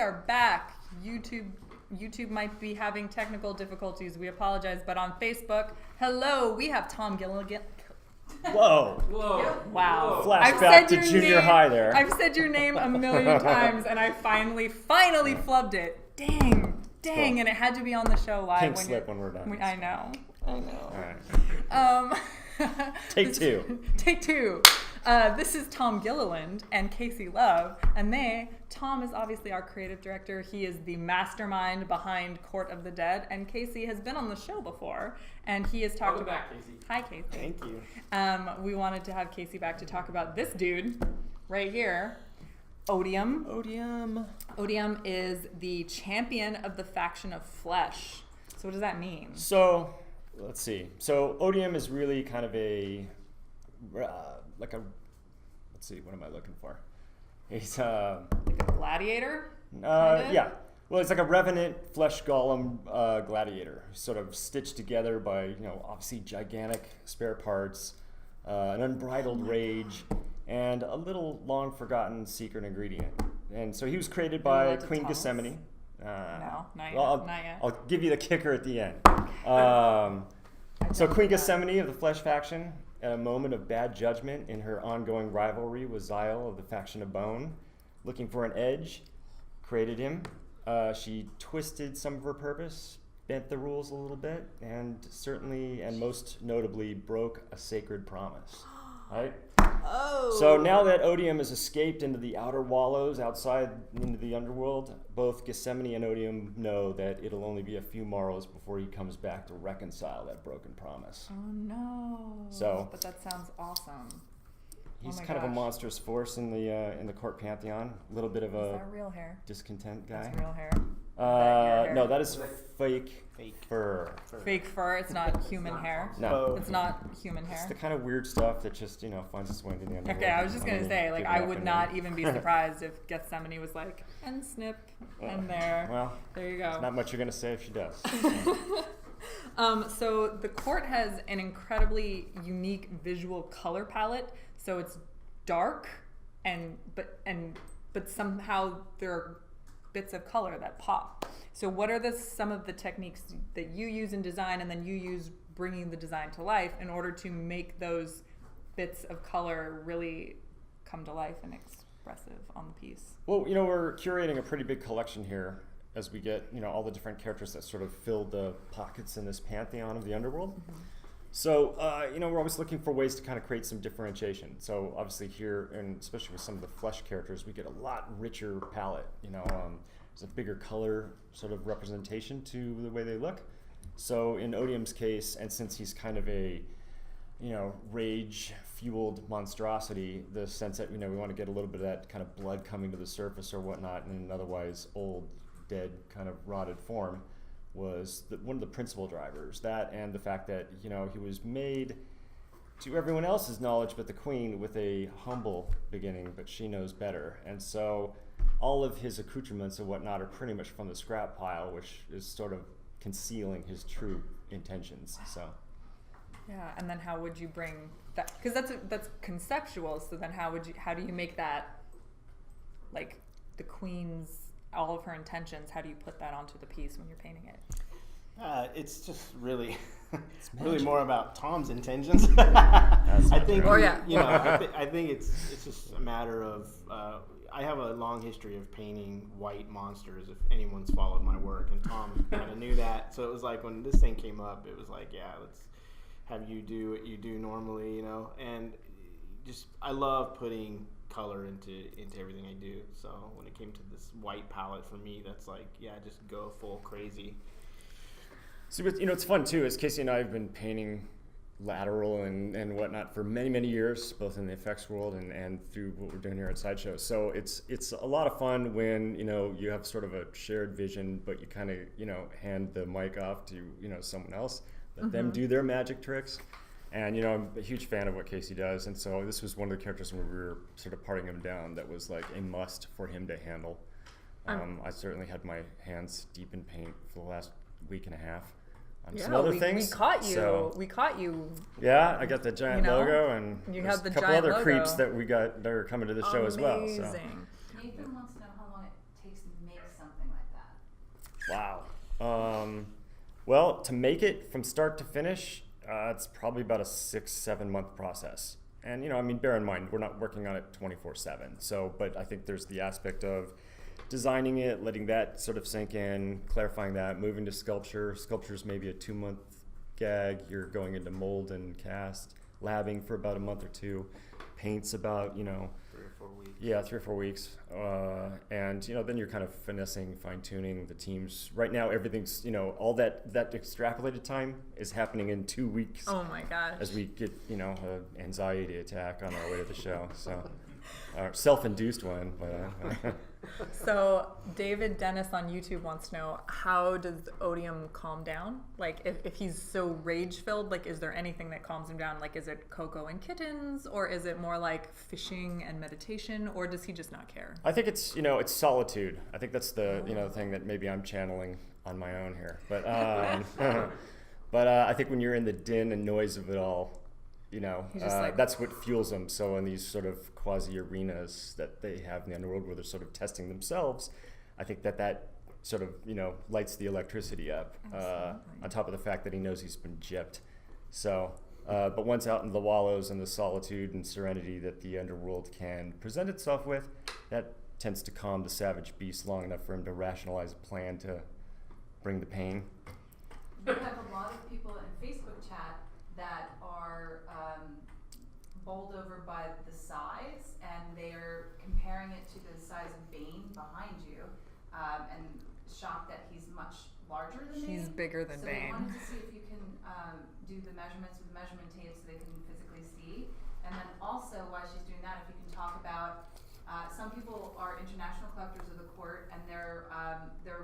are back. YouTube might be having technical difficulties. We apologize, but on Facebook, hello, we have Tom Gilliland. Whoa. Wow. Flashback to junior high there. I've said your name a million times, and I finally flubbed it. Dang. Cool. And it had to be on the show live. Pink slip when we're done. I know. All right. Take two. Take two. This is Tom Gilliland and Casey Love, and Tom is obviously our creative director. He is the mastermind behind Court of the Dead, and Casey has been on the show before, and he has talked about. Casey. Hi, Casey. Thank you. We wanted to have Casey back to talk about this dude right here, Odium. Odium is the champion of the faction of flesh. So what does that mean? So let's see. So Odium is really kind of a let's see, what am I looking for? He's like a gladiator? Yeah. Well, it's like a revenant flesh golem gladiator, sort of stitched together by, obviously gigantic spare parts, an unbridled rage, and a little long forgotten secret ingredient. And so he was created by Queen Gethsemane. No, not yet. Well, not yet. I'll give you the kicker at the end. So Queen Gethsemane of the Flesh faction, at a moment of bad judgment in her ongoing rivalry with Zyle of the faction of Bone, looking for an edge, created him. She twisted some of her purpose, bent the rules a little bit, and certainly and most notably broke a sacred promise. Right? Oh. So now that Odium has escaped into the outer wallows outside into the underworld, both Gethsemane and Odium know that it'll only be a few morrows before he comes back to reconcile that broken promise. Oh no. But that sounds awesome. He's kind of a monstrous force in the court pantheon. A little bit of Is that real hair? Discontent guy. That's real hair. No, that is fake fur. Fake fur. It's not human hair. No, it's not human hair. It's the kind of weird stuff that just finds its way into the underworld. Okay, I was just gonna say, I would not even be surprised if Gethsemane was like, and snip, and there. Well, there you go. Not much you're gonna say if she does. So the court has an incredibly unique visual color palette. So it's dark, but somehow there are bits of color that pop. So what are some of the techniques that you use in design, and then you use bringing the design to life in order to make those bits of color really come to life and expressive on the piece? Well, we're curating a pretty big collection here as we get, all the different characters that sort of fill the pockets in this pantheon of the underworld. Mm-hmm. So, we're always looking for ways to kind of create some differentiation. So obviously here, and especially with some of the flesh characters, we get a lot richer palette. There's a bigger color sort of representation to the way they look. So in Odium's case, and since he's kind of a, rage-fueled monstrosity, the sense that, we want to get a little bit of that kind of blood coming to the surface or whatnot in an otherwise old, dead, kind of rotted form, was one of the principal drivers. That and the fact that, he was made, to everyone else's knowledge but the Queen, with a humble beginning, but she knows better. And so all of his accoutrements and whatnot are pretty much from the scrap pile, which is sort of concealing his true intentions. So. Yeah, and then how would you bring that? Because that's conceptual. So then how do you make that, like, the Queen's, all of her intentions? How do you put that onto the piece when you're painting it? It's just really, really more about Tom's intentions. I think, I think it's just a matter of. I have a long history of painting white monsters. If anyone's followed my work, and Tom kind of knew that, so it was like when this thing came up, it was like, yeah, let's have you do what you do normally, and just I love putting color into everything I do. So when it came to this white palette, for me, that's like, yeah, just go full crazy. So it's fun too, as Casey and I have been painting lateral and whatnot for many years, both in the effects world and through what we're doing here at Sideshow. So it's a lot of fun when you have sort of a shared vision, but you kind of hand the mic off to someone else, let them do their magic tricks. And I'm a huge fan of what Casey does, and so this was one of the characters when we were sort of parting him down that was like a must for him to handle. I certainly had my hands deep in paint for the last week and a half on some other things. We caught you. So, we caught you. Yeah, I got the giant logo, and you there's have the a couple giant other logo. creeps that we got that are coming to the show as well. So. Nathan wants to know how long it takes to make Wow. Well, to make it from start to finish, it's probably about a 6-7 month process. And, you know, I mean, bear in mind, we're not working on it 24/7. So, but I think there's the aspect of designing it, letting that sort of sink in, clarifying that, moving to sculpture. Sculpture's maybe a 2-month gag. You're going into mold and cast, labbing for about a month or two. Paint's about, you know, 3 or 4 weeks. Yeah, 3 or 4 weeks. And, you know, then you're kind of finessing, fine-tuning the teams. Right now, everything's, you know, all that extrapolated time is happening in 2 weeks. Oh my gosh. As we get, you know, an anxiety attack on our way to the show. So, self-induced one. But, So David Dennis on YouTube wants to know, how does Odium calm down? Like, if he's so rage-filled, like, is there anything that calms him down? Like, is it Coco and kittens, or is it more like fishing and meditation, or does he just not care? I think it's, you know, it's solitude. I think that's the, you know, thing that maybe I'm channeling on my own here. But, I think when you're in the din and noise of it all, you know, like, that's what fuels them. So in these sort of quasi-arenas that they have in the underworld where they're sort of testing themselves, I think that sort of, you know, lights the electricity up, on top of the fact that he knows he's been gypped. So, but once out in the wallows and the solitude and serenity that the underworld can present itself with, that tends to calm the savage beast long enough for him to rationalize a plan to bring the pain. We have a lot of people in Facebook chat that are bowled over by the size, and they're comparing it to the size of Bane behind you, and shocked that he's much larger than Bane. He's bigger than so Bane. So they wanted to see if you can do the measurements with measurement tape so they can physically see. And then also, while she's doing that, if you can talk about, some people are international collectors of the court, and their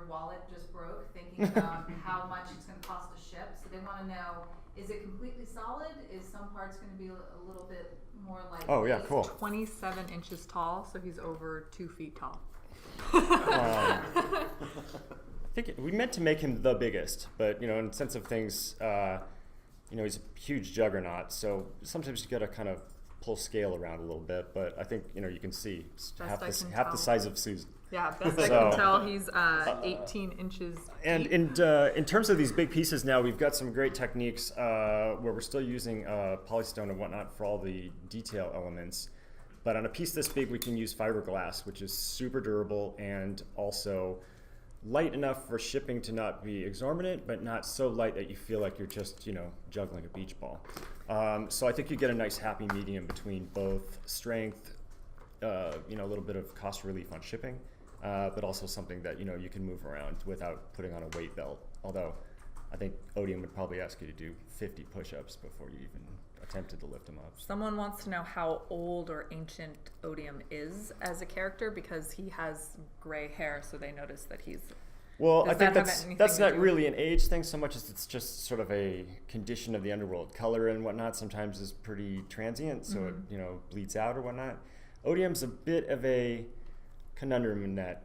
wallet just broke thinking about how much it's going to cost to ship. So they want to know, is it completely solid? Is some parts going to be a little bit more like? Oh yeah, cool. 27 inches tall, so he's over 2 feet tall. I think we meant to make him the biggest, but, you know, in the sense of things, you know, he's a huge juggernaut. So sometimes you got to kind of pull scale around a little bit. But I think, you know, you can see half the size of Susan. Yeah, best I can tell, he's 18 inches deep. And in terms of these big pieces now, we've got some great techniques where we're still using polystone and whatnot for all the detail elements. But on a piece this big, we can use fiberglass, which is super durable and also light enough for shipping to not be exorbitant, but not so light that you feel like you're just, you know, juggling a beach ball. So I think you get a nice happy medium between both strength, you know, a little bit of cost relief on shipping, but also something that, you know, you can move around without putting on a weight belt. Although I think Odium would probably ask you to do 50 push-ups before you even attempted to lift him up. Someone wants to know how old or ancient Odium is as a character, because he has gray hair, so they notice that he's... Well, I think that's not really an age thing so much as it's just sort of a condition of the underworld. Color and whatnot sometimes is pretty transient, so it, you know, bleeds out or whatnot. Odium's a bit of a conundrum in that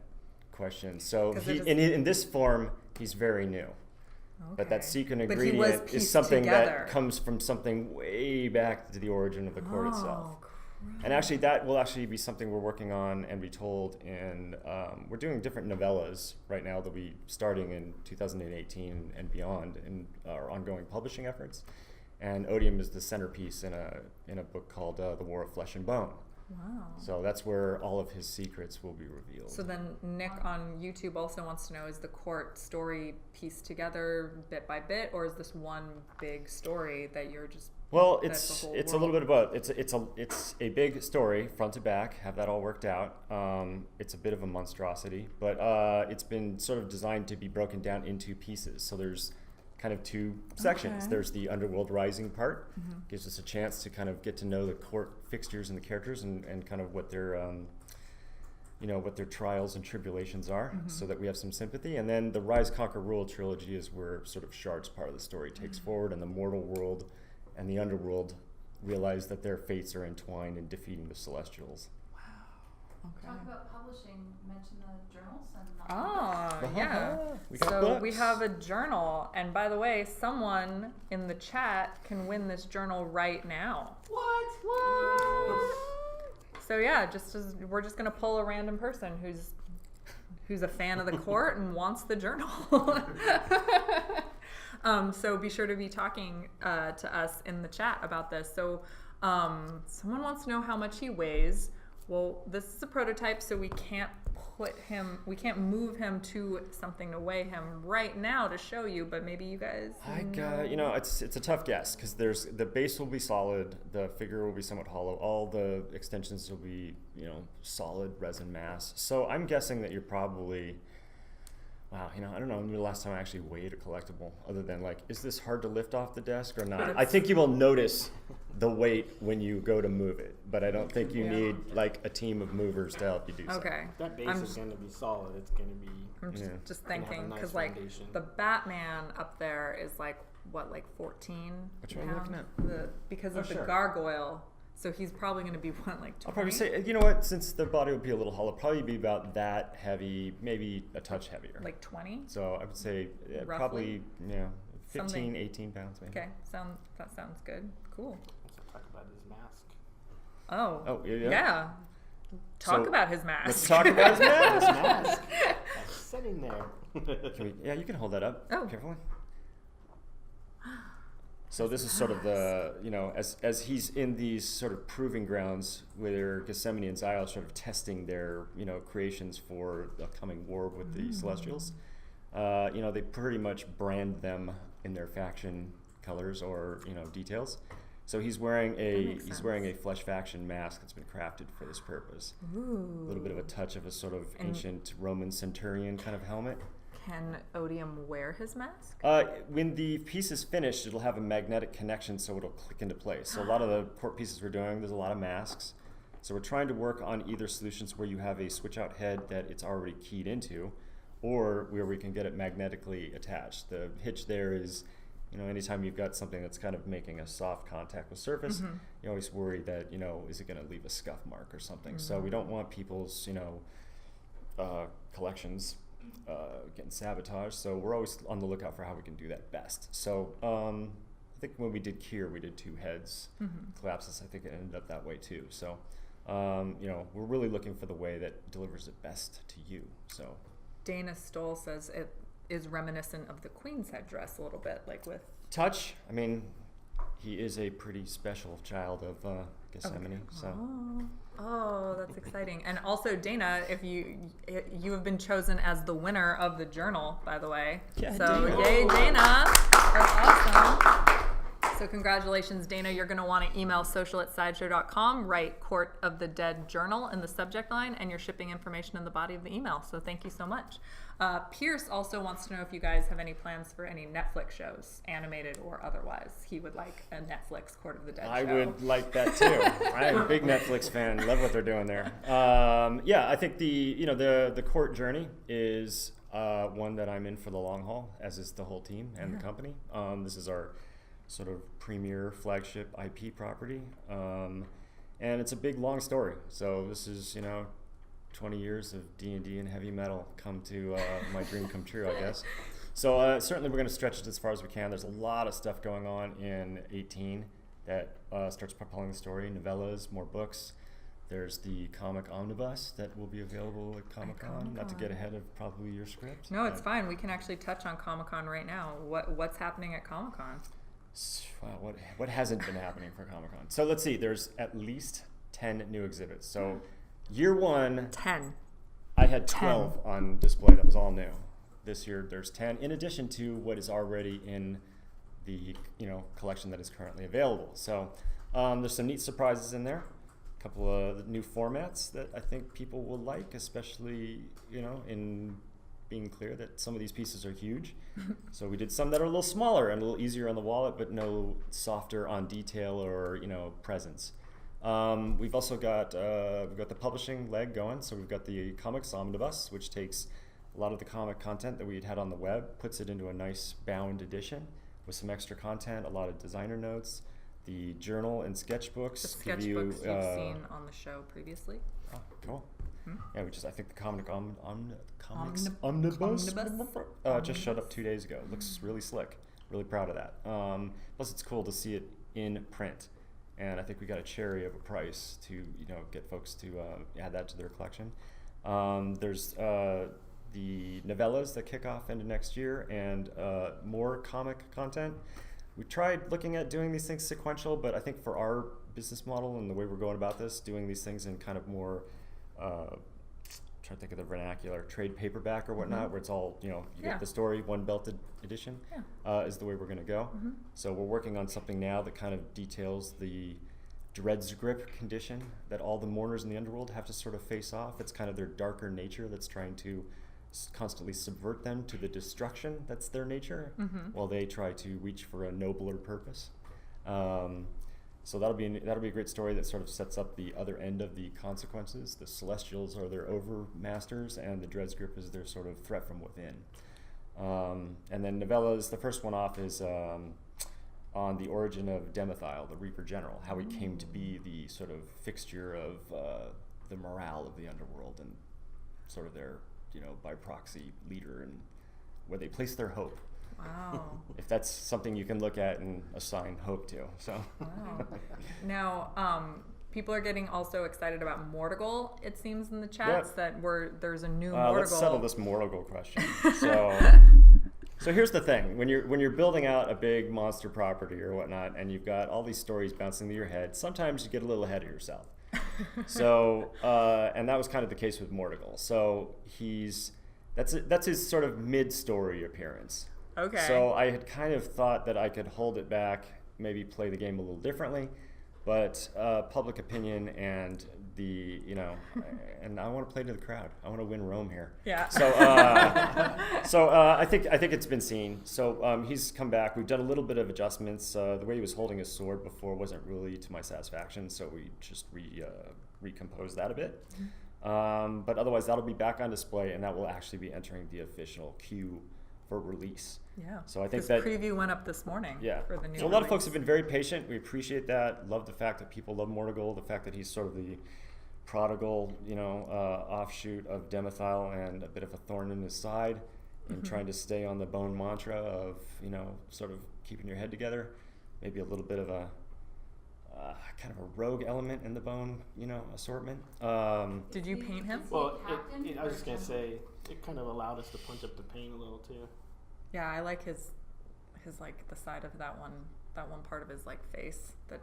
question. So in this form, he's very new. Okay. But that secret ingredient is something that comes from something way back to the origin of the court itself. Crap. And actually, that will actually be something we're working on and be told in, we're doing different novellas right now that will be starting in 2018 and beyond in our ongoing publishing efforts. And Odium is the centerpiece in a book called The War of Flesh and Bone. Wow. So that's where all of his secrets will be revealed. So then Nick on YouTube also wants to know, is the court story pieced together bit by bit, or is this one big story that you're just... Well, it's a little bit of both. It's a big story, front to back, have that all worked out. It's a bit of a monstrosity, but it's been sort of designed to be broken down into pieces. So there's kind of two sections. Okay. There's the Underworld Rising part, gives us a chance to kind of get to know the court fixtures and the characters and kind of what their what their trials and tribulations are, so that we have some sympathy. And then the Rise, Conquer, Rule trilogy is where sort of Shard's part of the story takes forward, and the mortal world and the underworld realize that their fates are entwined in defeating the Celestials. Okay. Talk about publishing, mention the journals and we have a journal, and by the way, someone in the chat can win this journal right now. What? So yeah, we're just gonna pull a random person who's a fan of the court and wants the journal. So be sure to be talking to us in the chat about this. So someone wants to know how much he weighs. Well, this is a prototype, so we can't move him to something to weigh him right now to show you, but maybe you guys it's a tough guess because the base will be solid, the figure will be somewhat hollow, all the extensions will be, solid resin mass. So I'm guessing that you're probably, wow, I don't know the last time I actually weighed a collectible other than like, is this hard to lift off the desk or not? I think you will notice the weight when you go to move it, but I don't think you need like a team of movers to help you do so. Okay. That base is going to be solid. It's going to be. I'm just thinking nice because like foundation. the Batman up there is like what, like 14 Which one are you looking at? Because of the sure. gargoyle. So he's probably going to be what, like 20? I'll probably say, you know what, since the body will be a little hollow, probably be about that heavy, maybe a touch heavier. Like 20? So I would say probably 15, 18 pounds maybe. Okay, that sounds good. Cool. Let's talk about his mask. Oh, yeah. Yeah. Talk So, about his mask. Let's talk about his mask. His mask. That's sitting there. Yeah, you can hold that up Oh. carefully. So this is sort of the, as he's in these sort of proving grounds where Gethsemane and Zio are sort of testing their, creations for the upcoming war with the Celestials. They pretty much brand them in their faction colors or, details. So he's wearing a Flesh Faction mask that's been crafted for this purpose. Ooh. A little bit of a touch of a sort of ancient Roman centurion kind of helmet. Can Odium wear his mask? When the piece is finished, it'll have a magnetic connection, so it'll click into place. So a lot of the port pieces we're doing, there's a lot of masks. So we're trying to work on either solutions where you have a switch-out head that it's already keyed into, or where we can get it magnetically attached. The hitch there is, anytime you've got something that's kind of making a soft contact with surface, you always worry that, is it going to leave a scuff mark or something? So we don't want people's, collections getting sabotaged, so we're always on the lookout for how we can do that best. So I think when we did Kier, we did 2 heads collapses. I think it ended up that way too. So we're really looking for the way that delivers it best to you. So Dana Stoll says it is reminiscent of the Queen's headdress a little bit, like with touch. I mean, he is a pretty special child of Gethsemane. So. Oh, that's exciting. And also, Dana, if you have been chosen as the winner of the journal, by the way. Yeah, so Dana. yay, Dana. That's awesome. So congratulations, Dana. You're going to want to email social@sideshow.com, write Court of the Dead Journal in the subject line, and your shipping information in the body of the email. So thank you so much. Pierce also wants to know if you guys have any plans for any Netflix shows, animated or otherwise. He would like a Netflix Court of the Dead show. I would like that too. I am a big Netflix fan. Love what they're doing there. I think the court journey is one that I'm in for the long haul, as is the whole team and the company. This is our sort of premier flagship IP property, and it's a big long story. So this is 20 years of D&D and heavy metal come to my dream come true, I guess. So certainly we're going to stretch it as far as we can. There's a lot of stuff going on in 18 that starts propelling the story, novellas, more books. There's the comic Omnibus that will be available at Comic-Con. Not to get ahead of probably your script. No, it's fine. We can actually touch on Comic-Con right now. What's happening at Comic-Con? Wow, what hasn't been happening for Comic-Con? So let's see. There's at least 10 new exhibits. So year 1, 10. I had 12 on display. That was all new. This year there's 10, in addition to what is already in the collection that is currently available. So there's some neat surprises in there. A couple of new formats that I think people will like, especially in being clear that some of these pieces are huge. So we did some that are a little smaller and a little easier on the wallet, but no softer on detail or presence. We've also got we've got the publishing leg going. So we've got the comics Omnibus, which takes a lot of the comic content that we'd had on the web, puts it into a nice bound edition with some extra content, a lot of designer notes, the journal and sketchbooks. The sketchbooks you've seen on the show previously. Oh, cool. Yeah, which is, I think, the comics Omnibus. just showed up 2 days ago. It looks really slick. Really proud of that. Plus, it's cool to see it in print. And I think we got a cherry of a price to get folks to add that to their collection. There's the novellas that kick off into next year, and more comic content. We tried looking at doing these things sequential, but I think for our business model and the way we're going about this, doing these things in kind of more, trying to think of the vernacular, trade paperback or whatnot, where it's all, you get the story, one belted edition, is the way we're going to go. So we're working on something now that kind of details the Dread's grip condition that all the mourners in the underworld have to sort of face off. It's kind of their darker nature that's trying to constantly subvert them to the destruction that's their nature, while they try to reach for a nobler purpose. So that'll be a great story that sort of sets up the other end of the consequences. The Celestials are their overmasters, and the Dread's grip is their sort of threat from within. And then novellas, the first one off is on the origin of Demethyle, the Reaper General, how he came to be the sort of fixture of the morale of the underworld and sort of their, by proxy leader, and where they place their hope. Wow. If that's something you can look at and assign hope to. So. Wow. Now, people are getting also excited about Mortigal, it seems in the chats, that there's a new Mortigal. Let's settle this Mortigal question. So here's the thing: when you're building out a big monster property or whatnot, and you've got all these stories bouncing through your head, sometimes you get a little ahead of yourself. So, and that was kind of the case with Mortigal. So that's his sort of mid-story appearance. Okay. So I had kind of thought that I could hold it back, maybe play the game a little differently, but public opinion and the, and I want to play to the crowd. I want to win Rome here. Yeah. So, I think it's been seen. So he's come back. We've done a little bit of adjustments. The way he was holding his sword before wasn't really to my satisfaction, so we just recomposed that a bit. But otherwise, that'll be back on display, and that will actually be entering the official queue for release. Yeah. So I think this that preview went up this morning. Yeah. For the new. So a lot of folks have been very patient. We appreciate that. Love the fact that people love Mortigal. The fact that he's sort of the prodigal, offshoot of Demethyle and a bit of a thorn in his side, and trying to stay on the bone mantra of sort of keeping your head together. Maybe a little bit of a kind of a rogue element in the bone, assortment. Did you paint him? Well, I was just gonna say it kind of allowed us to punch up the paint a little too. Yeah, I like his like the side of that one part of his like face that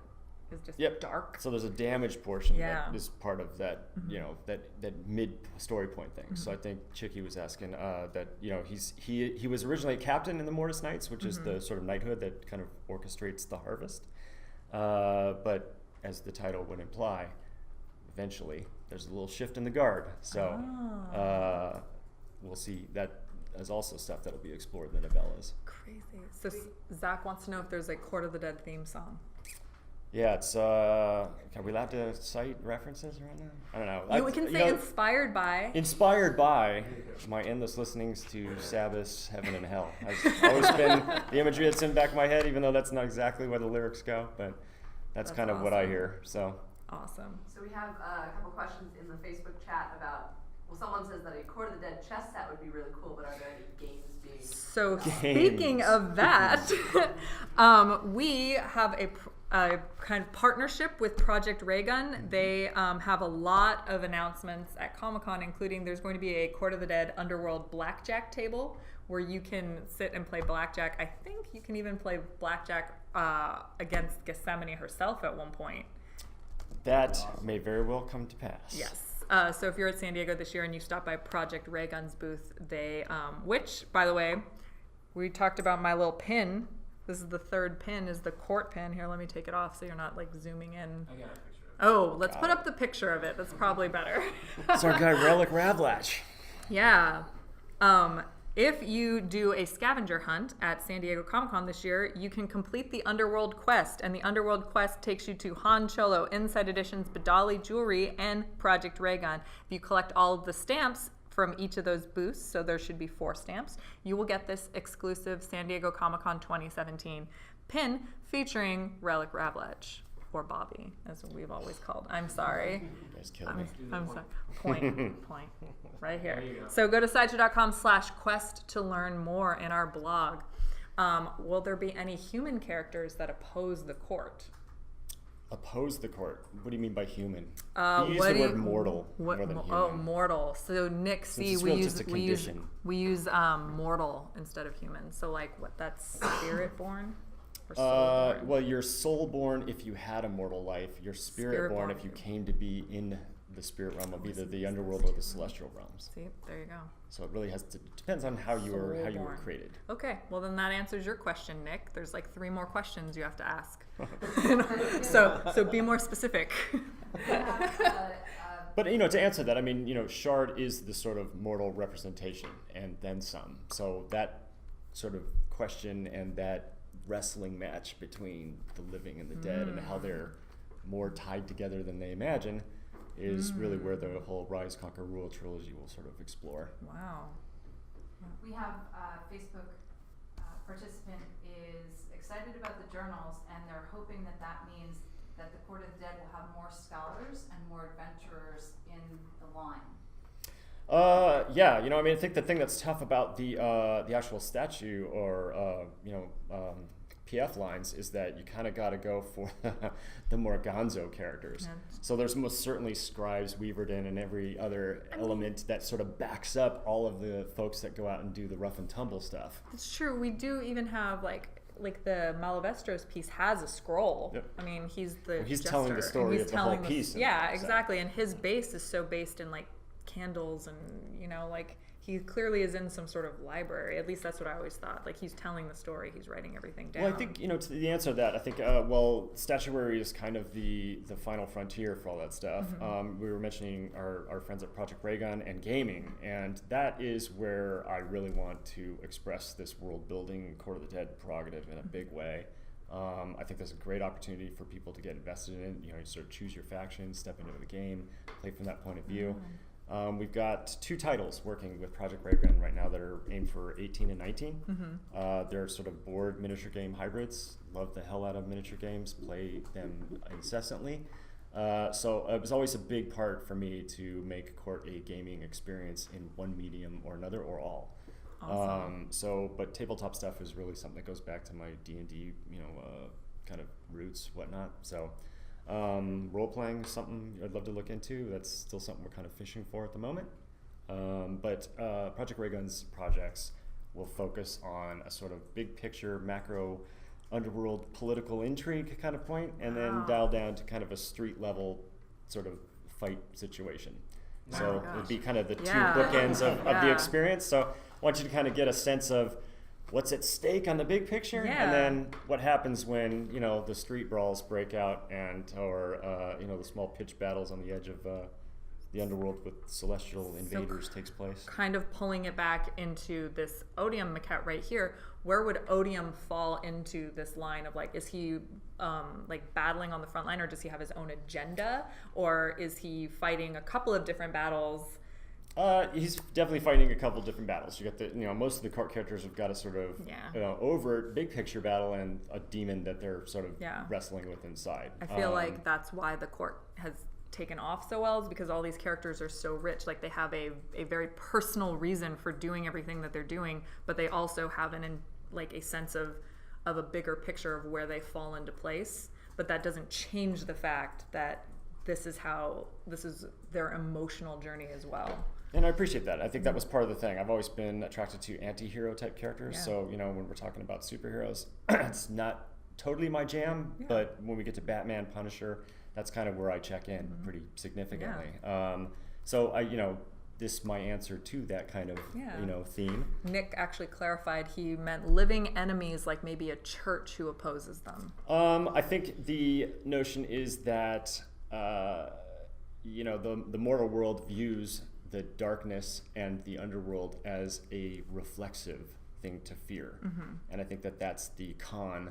is just dark. So there's a damaged portion Yeah. that is part of that, that mid story point thing. So I think Chicky was asking that he was originally a captain in the Mortis Knights, which is the sort of knighthood that kind of orchestrates the harvest. But as the title would imply, eventually there's a little shift in the guard. So we'll see. That is also stuff that'll be explored in the novellas. Crazy. So Zach wants to know if there's a Court of the Dead theme song. Yeah, it's are we allowed to cite references right now? I don't know. We can say inspired by. Inspired by my endless listenings to Sabbath's Heaven and Hell. Has always been the imagery that's in the back of my head, even though that's not exactly where the lyrics go, but that's kind of what I hear. So awesome. So we have a couple questions in the Facebook chat about, someone says that a Court of the Dead chess set would be really cool, but are there any games being... So speaking of that, we have a kind of partnership with Project Raygun. They have a lot of announcements at Comic-Con, including there's going to be a Court of the Dead Underworld blackjack table where you can sit and play blackjack. I think you can even play blackjack against Gethsemane herself at one point. That may very well come to pass. Yes. So if you're at San Diego this year and you stop by Project Raygun's booth, they, which, by the way, we talked about my little pin. This is the third pin, is the court pin. Here, let me take it off so you're not like zooming in. I got a picture of it. Oh, let's put up the picture of it. That's probably better. It's our guy Relic Ravlatch. Yeah. If you do a scavenger hunt at San Diego Comic-Con this year, you can complete the Underworld Quest. And the Underworld Quest takes you to Han Cholo, Inside Editions, Badali Jewelry, and Project Raygun. If you collect all of the stamps from each of those booths, so there should be 4 stamps, you will get this exclusive San Diego Comic-Con 2017 pin featuring Relic Ravlatch. Or Bobby, as we've always called. I'm sorry. You guys killed me. I'm sorry. Point. Right here. So go to sideshow.com/quest to learn more in our blog. Will there be any human characters that oppose the court? oppose the court. What do you mean by human? Uh, You use what the do you- word mortal What? more than Oh, human. mortal. So Nick, Since see, it's we really use just a we use condition. we use mortal instead of human. So like what? That's spirit born. Or soul born? Well, you're soul born if you had a mortal life. You're spirit born if you came to be in the spirit realm of either the underworld or the celestial realms. See, there you go. So it really depends on how you were Soul-born. created. Okay, well then that answers your question, Nick. There's like 3 more questions you have to ask. so be more specific. But to answer that, I mean, Shard is the sort of mortal representation, and then some. So that sort of question and that wrestling match between the living and the dead, and how they're more tied together than they imagine, is really where the whole Rise, Conquer, Rule trilogy will sort of explore. Wow. We have a Facebook participant is excited about the journals, and they're hoping that that means that the Court of the Dead will have more scholars and more adventurers in the line. Yeah, I mean, I think the thing that's tough about the actual statue or PF lines is that you kind of got to go for the more gonzo characters. Yeah. So there's most certainly scribes, Weaverton, and every other element that sort of backs up all of the folks that go out and do the rough and tumble stuff. It's true. We do even have like the Malavestros piece has a scroll. Yep. I mean, he's he's telling the jester, story and of the whole piece. Yeah, So. exactly. And his base is so based in like candles and like he clearly is in some sort of library. At least that's what I always thought. Like he's telling the story, he's writing everything down. Well, I think to the answer to that, I think statuary is kind of the final frontier for all that stuff. We were mentioning our friends at Project Raygun and gaming, and that is where I really want to express this world building Court of the Dead prerogative in a big way. I think there's a great opportunity for people to get invested in it. You sort of choose your faction, step into the game, play from that point of view. We've got 2 titles working with Project Raygun right now that are aimed for 18 and 19. They're sort of board miniature game hybrids. Love the hell out of miniature games, play them incessantly. So it was always a big part for me to make Court a gaming experience in one medium or another or all. Awesome. But tabletop stuff is really something that goes back to my D&D, kind of roots, whatnot. So. Role-playing is something I'd love to look into. That's still something we're kind of fishing for at the moment. But Project Raygun's projects will focus on a sort of big picture, macro, underworld political intrigue kind of point, and then dial down to kind of a street level sort of fight situation. Wow. So Gosh. it'd be kind of the 2 Yeah. bookends of the Yeah. experience. So I want you to kind of get a sense of what's at stake on the big picture, Yeah. and then what happens when the street brawls break out or the small pitch battles on the edge of the underworld with celestial invaders takes place. Kind of pulling it back into this Odium Maquette right here. Where would Odium fall into this line of like, is he like battling on the front line, or does he have his own agenda, or is he fighting a couple of different battles? He's definitely fighting a couple different battles. You got most of the court characters have got a sort of overt big picture battle and a demon that they're sort of wrestling with inside. I feel like that's why the court has taken off so well, is because all these characters are so rich. Like they have a very personal reason for doing everything that they're doing, but they also have a sense of a bigger picture of where they fall into place. But that doesn't change the fact that this is their emotional journey as well. And I appreciate that. I think that was part of the thing. I've always been attracted to anti-hero type characters. So, when we're talking about superheroes, it's not totally my jam, but when we get to Batman, Punisher, that's kind of where I check in pretty significantly. So this my answer to that kind of, theme. Nick actually clarified he meant living enemies, like maybe a church who opposes them. I think the notion is that, the mortal world views the darkness and the underworld as a reflexive thing to fear. And I think that that's the con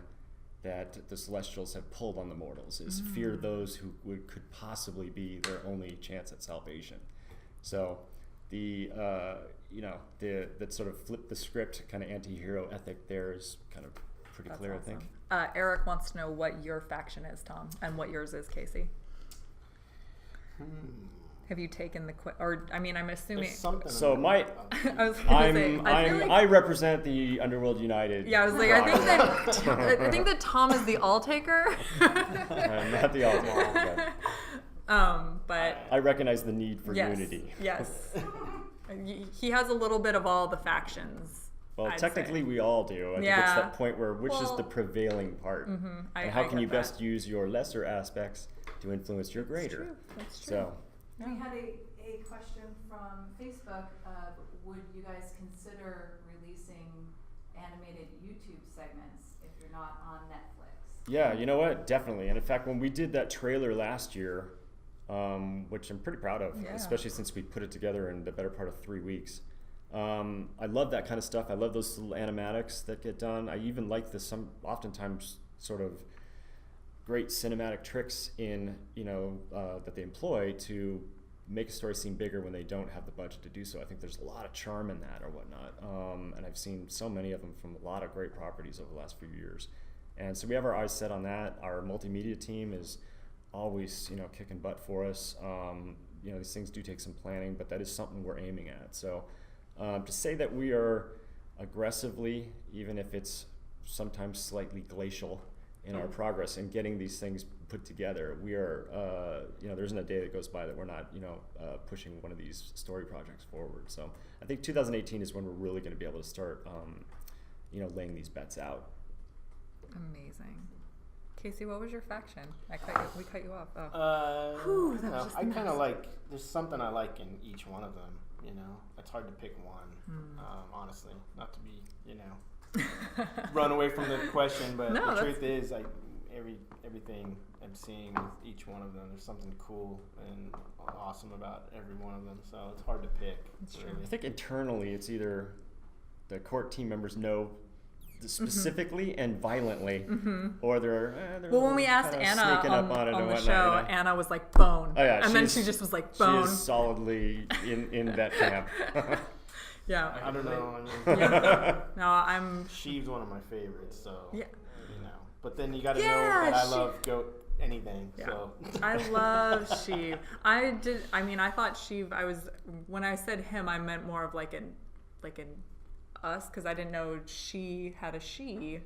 that the Celestials have pulled on the mortals, is fear those who could possibly be their only chance at salvation. So that sort of flip the script kind of anti-hero ethic there is kind of pretty clear, awesome. I think. Eric wants to know what your faction is, Tom, and what yours is, Casey. Have you taken the or I mean, I'm assuming. There's something. So about- I was gonna say, I feel like, I represent the Underworld United. yeah, I was like, I think that Tom is the all taker. I'm not the ultimate, But I recognize the need for yes, unity. yes, he has a little bit of all the factions. Well, I'd technically say. we all do. I think it's Yeah. that point where which is the Well, prevailing part, and and how I can you get that. best use your lesser aspects to influence your greater. That's true. So We had a question from Facebook. Would you guys consider releasing animated YouTube segments if you're not on Netflix? yeah, you know what? Definitely. And in fact, when we did that trailer last year, which I'm pretty proud of, Yeah. especially since we put it together in the better part of 3 weeks. I love that kind of stuff. I love those little animatics that get done. I even like some oftentimes sort of great cinematic tricks in that they employ to make a story seem bigger when they don't have the budget to do so. I think there's a lot of charm in that or whatnot, and I've seen so many of them from a lot of great properties over the last few years. And so we have our eyes set on that. Our multimedia team is always kicking butt for us. These things do take some planning, but that is something we're aiming at. So to say that we are aggressively, even if it's sometimes slightly glacial in our progress in getting these things put together, we are, there isn't a day that goes by that we're not, pushing one of these story projects forward. So I think 2018 is when we're really going to be able to start, laying these bets out. Amazing. Casey, what was your faction? We cut you off. Oh. Whew, that was just I kind nice. of like. There's something I like in each one of them. It's hard to pick one. Honestly, not to be run away from the question, but No, the that's- truth is, everything I'm seeing with each one of them, there's something cool and awesome about every one of them. So it's hard to pick. That's true. really. I think internally it's either the court team members know specifically and violently, or they're Well, when we asked kinda Anna sneaking up on it on and the whatnot, show, Anna was like bone. Oh, yeah, and then she's- she just was like She bone. is solidly in that camp. Yeah. I don't know. I mean, Yeah. No, I'm. She's one of my favorites. So Yeah. But then you got to Yeah, know that I she- love goat anything. Yeah. So I love Sheev. I thought Sheev. When I said him, I meant more of like an us, because I didn't know she had a she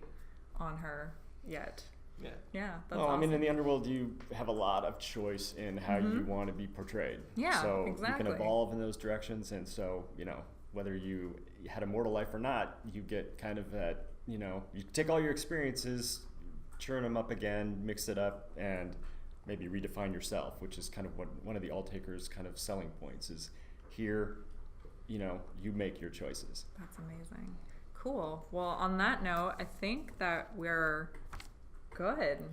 on her yet. yeah. Yeah. That's Well, I mean, awesome. in the underworld, you have a lot of choice in how you want to be portrayed. Yeah, so exactly. you can evolve in those directions, and so whether you had a mortal life or not, you get kind of that. You take all your experiences, churn them up again, mix it up, and maybe redefine yourself, which is kind of what one of the all-takers' kind of selling points is. Here, you make your choices. That's amazing. Cool. Well, on that note, I think that we're good.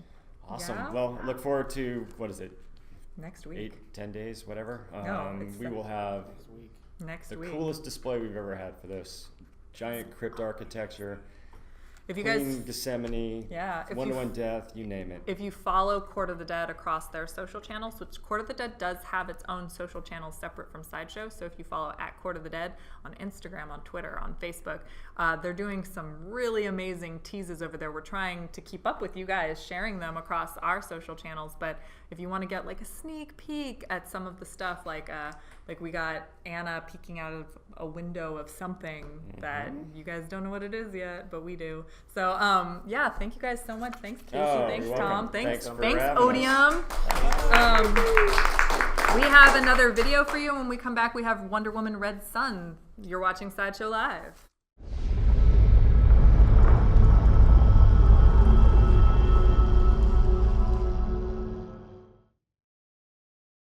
Awesome. Yeah? Well, look forward to, what is it, Next week. 8-10 days, whatever. No, it's we the- will have Next week. Next the week. coolest display we've ever had for this. Giant crypt architecture, If you Queen guys, Gethsemane, yeah, if one-to-one you death, you name it. if you follow Court of the Dead across their social channels, which Court of the Dead does have its own social channels separate from Sideshow. So if you follow at Court of the Dead on Instagram, on Twitter, on Facebook, they're doing some really amazing teases over there. We're trying to keep up with you guys, sharing them across our social channels. But if you want to get like a sneak peek at some of the stuff, like we got Anna peeking out of a window of something that you guys don't know what it is yet, but we do. So yeah, thank you guys so much. Thanks, Casey. Oh, Thanks, you're Tom. welcome. Thanks, Thanks for thanks, having Odium. We have another video for you. When we come back, we have Wonder Woman Red Sun. You're watching Sideshow Live.